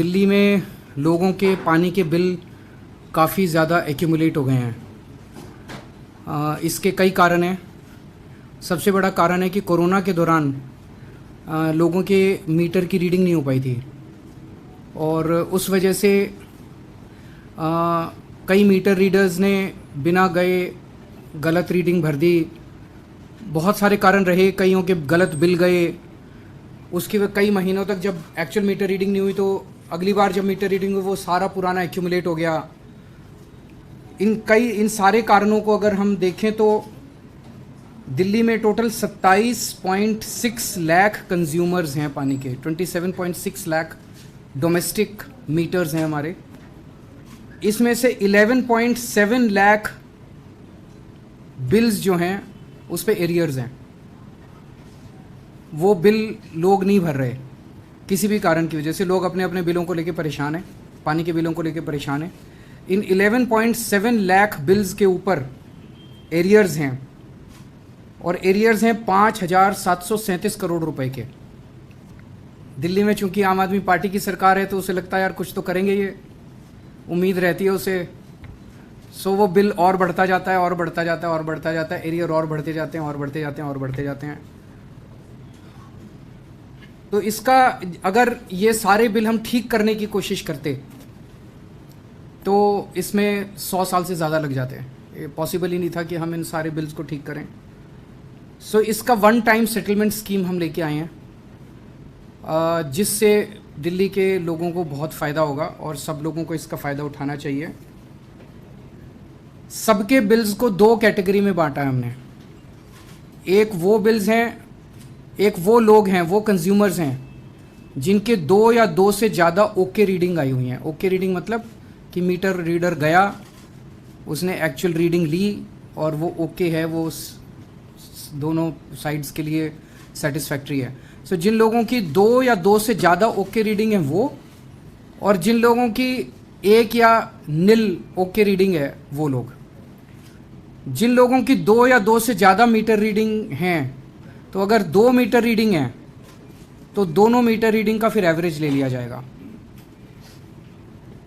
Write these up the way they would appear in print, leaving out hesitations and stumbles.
दिल्ली में लोगों के पानी के बिल काफ़ी ज़्यादा एक्यूमुलेट हो गए हैं। इसके कई कारण हैं। सबसे बड़ा कारण है कि कोरोना के दौरान लोगों के मीटर की रीडिंग नहीं हो पाई थी और उस वजह से कई मीटर रीडर्स ने बिना गए गलत रीडिंग भर दी। बहुत सारे कारण रहे, कईयों के गलत बिल गए। उसके कई महीनों तक जब एक्चुअल मीटर रीडिंग नहीं हुई तो अगली बार जब मीटर रीडिंग हुई वो सारा पुराना एक्यूमुलेट हो गया। इन सारे कारणों को अगर हम देखें तो दिल्ली में टोटल 27.6 लाख कंज्यूमर्स हैं पानी के। 27.6 लाख डोमेस्टिक मीटर्स हैं हमारे। इसमें से 11.7 लाख बिल्स जो हैं उस पे एरियर्स हैं। वो बिल लोग नहीं भर रहे किसी भी कारण की वजह से। लोग अपने अपने बिलों को लेकर परेशान हैं, पानी के बिलों को लेकर परेशान हैं। इन 11.7 लाख बिल्स के ऊपर एरियर्स हैं और एरियर्स हैं 5,737 करोड़ रुपए के। दिल्ली में चूंकि आम आदमी पार्टी की सरकार है तो उसे लगता है यार कुछ तो करेंगे, ये उम्मीद रहती है उसे। सो वो बिल और बढ़ता जाता है और बढ़ता जाता है और बढ़ता जाता है, एरियर और बढ़ते जाते हैं और बढ़ते जाते हैं और बढ़ते जाते हैं। तो इसका अगर ये सारे बिल हम ठीक करने की कोशिश करते तो इसमें 100 साल से ज़्यादा लग जाते हैं। ये पॉसिबल ही नहीं था कि हम इन सारे बिल्स को ठीक करें। सो इसका वन टाइम सेटलमेंट स्कीम हम लेके आए हैं जिससे दिल्ली के लोगों को बहुत फ़ायदा होगा और सब लोगों को इसका फ़ायदा उठाना चाहिए। सबके बिल्स को 2 कैटेगरी में बांटा है हमने। एक वो बिल्स हैं, एक वो लोग हैं, वो कंज्यूमर्स हैं जिनके 2 या 2 से ज़्यादा ओके रीडिंग आई हुई हैं। ओके रीडिंग मतलब कि मीटर रीडर गया, उसने एक्चुअल रीडिंग ली और वो ओके है, वो दोनों साइड्स के लिए सेटिस्फैक्ट्री है। सो जिन लोगों की 2 या 2 से ज़्यादा ओके रीडिंग है वो, और जिन लोगों की 1 या नील ओके रीडिंग है वो लोग। जिन लोगों की 2 या 2 से ज़्यादा मीटर रीडिंग हैं, तो अगर 2 मीटर रीडिंग है तो दोनों मीटर रीडिंग का फिर एवरेज ले लिया जाएगा।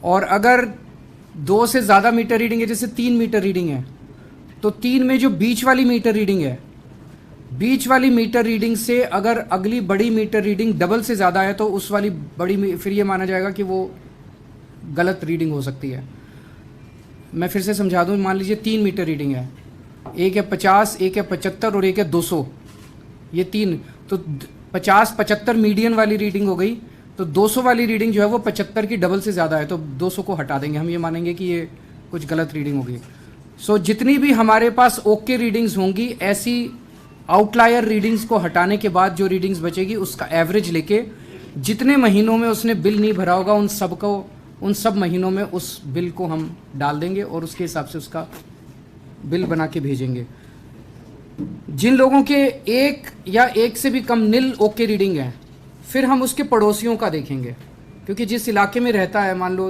और अगर 2 से ज़्यादा मीटर रीडिंग है, जैसे 3 मीटर रीडिंग है, तो 3 में जो बीच वाली मीटर रीडिंग है, बीच वाली मीटर रीडिंग से अगर अगली बड़ी मीटर रीडिंग डबल से ज़्यादा है तो उस वाली बड़ी फिर ये माना जाएगा कि वो गलत रीडिंग हो सकती है। मैं फिर से समझा दूँ, मान लीजिए 3 मीटर रीडिंग है, एक है 50, एक है 75 और एक है 200। ये 3, तो 50-75 मीडियन वाली रीडिंग हो गई। तो 200 वाली रीडिंग जो है वो 75 की डबल से ज़्यादा है, तो 200 को हटा देंगे। हम ये मानेंगे कि ये कुछ गलत रीडिंग होगी। सो जितनी भी हमारे पास ओके रीडिंग्स होंगी, ऐसी आउटलायर रीडिंग्स को हटाने के बाद जो रीडिंग्स बचेगी उसका एवरेज लेके जितने महीनों में उसने बिल नहीं भरा होगा उन सब महीनों में उस बिल को हम डाल देंगे और उसके हिसाब से उसका बिल बना के भेजेंगे। जिन लोगों के 1 या 1 से भी कम नील ओके रीडिंग है, फिर हम उसके पड़ोसियों का देखेंगे, क्योंकि जिस इलाके में रहता है, मान लो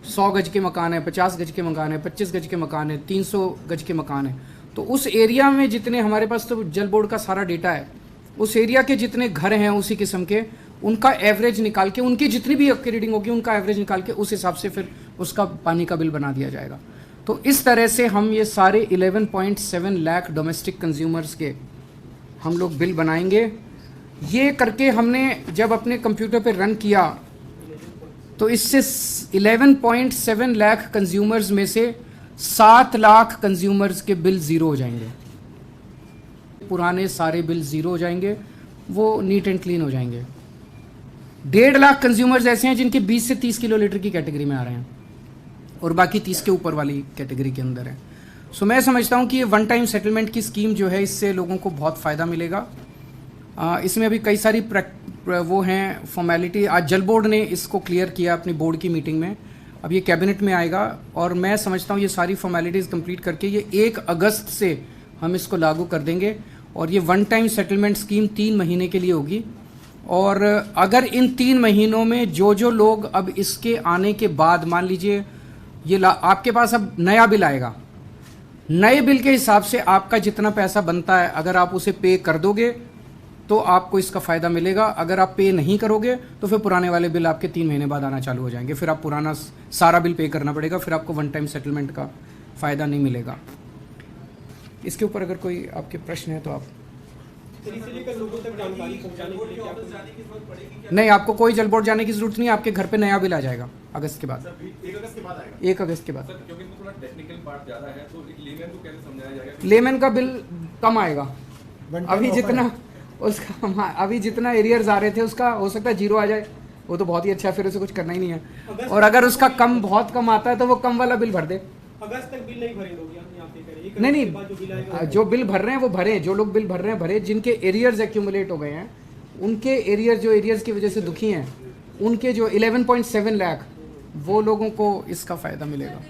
100 गज के मकान है, 50 गज के मकान है, 25 गज के मकान है, 300 गज के मकान है, तो उस एरिया में जितने, हमारे पास तो जल बोर्ड का सारा डेटा है, उस एरिया के जितने घर हैं उसी किस्म के, उनका एवरेज निकाल के, उनकी जितनी भी ओके रीडिंग होगी उनका एवरेज निकाल के उस हिसाब से फिर उसका पानी का बिल बना दिया जाएगा। तो इस तरह से हम ये सारे 11.7 लाख डोमेस्टिक कंज्यूमर्स के हम लोग बिल बनाएंगे। ये करके हमने जब अपने कंप्यूटर पे रन किया तो इससे 11.7 लाख कंज्यूमर्स में से 7 लाख कंज्यूमर्स के बिल ज़ीरो हो जाएंगे। पुराने सारे बिल ज़ीरो हो जाएंगे, वो नीट एंड क्लीन हो जाएंगे। 1.5 लाख कंज्यूमर्स ऐसे हैं जिनके 20 से 30 किलो लीटर की कैटेगरी में आ रहे हैं और बाकी 30 के ऊपर वाली कैटेगरी के अंदर है। सो मैं समझता हूँ कि ये वन टाइम सेटलमेंट की स्कीम जो है, इससे लोगों को बहुत फ़ायदा मिलेगा। इसमें अभी कई सारी वो हैं फॉर्मेलिटी। आज जल बोर्ड ने इसको क्लियर किया अपनी बोर्ड की मीटिंग में। अब ये कैबिनेट में आएगा और मैं समझता हूँ ये सारी फॉर्मेलिटीज़ कंप्लीट करके ये 1 अगस्त से हम इसको लागू कर देंगे और ये वन टाइम सेटलमेंट स्कीम 3 महीने के लिए होगी। और अगर इन 3 महीनों में जो लोग अब इसके आने के बाद, मान लीजिए ये आपके पास अब नया बिल आएगा, नए बिल के हिसाब से आपका जितना पैसा बनता है अगर आप उसे पे कर दोगे तो आपको इसका फ़ायदा मिलेगा। अगर आप पे नहीं करोगे तो फिर पुराने वाले बिल आपके 3 महीने बाद आना चालू हो जाएंगे, फिर आप पुराना सारा बिल पे करना पड़ेगा, फिर आपको वन टाइम सेटलमेंट का फ़ायदा नहीं मिलेगा। इसके ऊपर अगर कोई आपके प्रश्न है तो आप लोगों तक जानकारी पहुंचाने के लिए क्या पड़ेगी? नहीं, आपको कोई जल बोर्ड जाने की जरूरत नहीं है, आपके घर पे नया बिल आ जाएगा अगस्त के बाद। 1 अगस्त के बाद आएगा। 1 अगस्त के बाद। सर क्योंकि इसमें थोड़ा टेक्निकल पार्ट ज़्यादा है, तो एक लेमैन को कैसे समझाया जाएगा? लेमन का बिल कम आएगा। अभी जितना उसका अभी जितना एरियर्स आ रहे थे उसका हो सकता है 0 आ जाए, वो तो बहुत ही अच्छा है, फिर उसे कुछ करना ही नहीं है। और अगर उसका कम बहुत कम आता है तो वो कम वाला बिल भर दे। अगस्त तक बिल नहीं भरे लोग यहाँ पे करें? नहीं, जो बिल भर रहे हैं वो भरे, जो लोग बिल भर रहे हैं भरे, जिनके एरियर्स एक्यूमुलेट हो गए हैं उनके एरियर्स, जो एरियर्स की वजह से दुखी हैं, उनके जो 11.7 लाख वो लोगों को इसका फ़ायदा मिलेगा।